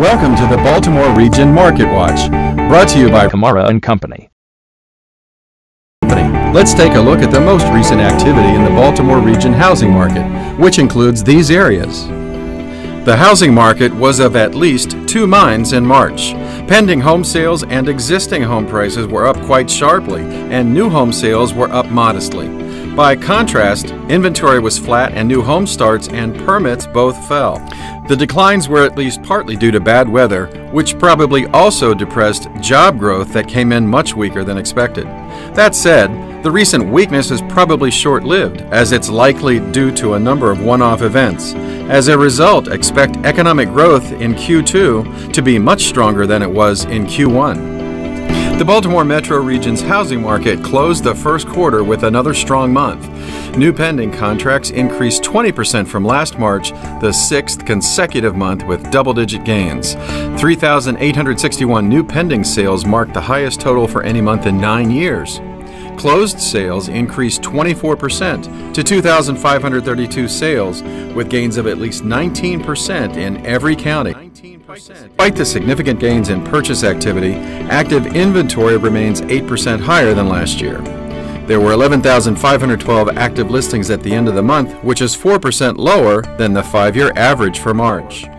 Welcome to the Baltimore Region Market Watch, brought to you by Kamara and Company. Let's take a look at the most recent activity in the Baltimore region housing market, which includes these areas. The housing market was of at least two minds in March. Pending home sales and existing home prices were up quite sharply, and new home sales were up modestly. By contrast, inventory was flat and new home starts and permits both fell. The declines were at least partly due to bad weather, which probably also depressed job growth that came in much weaker than expected. That said, the recent weakness is probably short-lived, as it's likely due to a number of one-off events. As a result, expect economic growth in Q2 to be much stronger than it was in Q1. The Baltimore metro region's housing market closed the first quarter with another strong month. New pending contracts increased 20% from last March, the sixth consecutive month with double-digit gains. 3,861 new pending sales marked the highest total for any month in 9 years. Closed sales increased 24% to 2,532 sales, with gains of at least 19% in every county. Despite the significant gains in purchase activity, active inventory remains 8% higher than last year. There were 11,512 active listings at the end of the month, which is 4% lower than the 5-year average for March.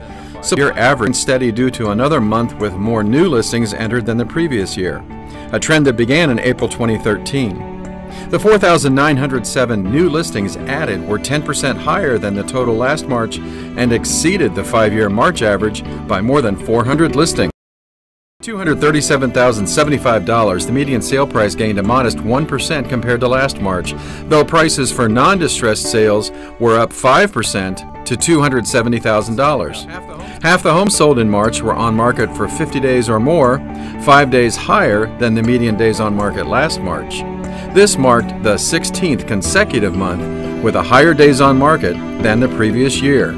So your average steady due to another month with more new listings entered than the previous year, a trend that began in April 2013. The 4,907 new listings added were 10% higher than the total last March and exceeded the 5-year March average by more than 400 listings. $237,075, the median sale price gained a modest 1% compared to last March, though prices for non-distressed sales were up 5% to $270,000. Half the homes sold in March were on market for 50 days or more, 5 days higher than the median days on market last March. This marked the 16th consecutive month with a higher days on market than the previous year.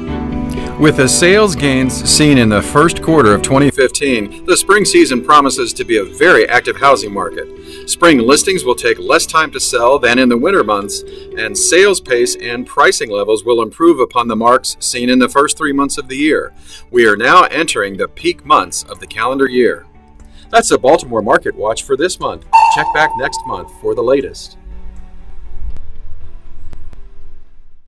With the sales gains seen in the first quarter of 2015, the spring season promises to be a very active housing market. Spring listings will take less time to sell than in the winter months, and sales pace and pricing levels will improve upon the marks seen in the first 3 months of the year. We are now entering the peak months of the calendar year. That's the Baltimore Market Watch for this month. Check back next month for the latest.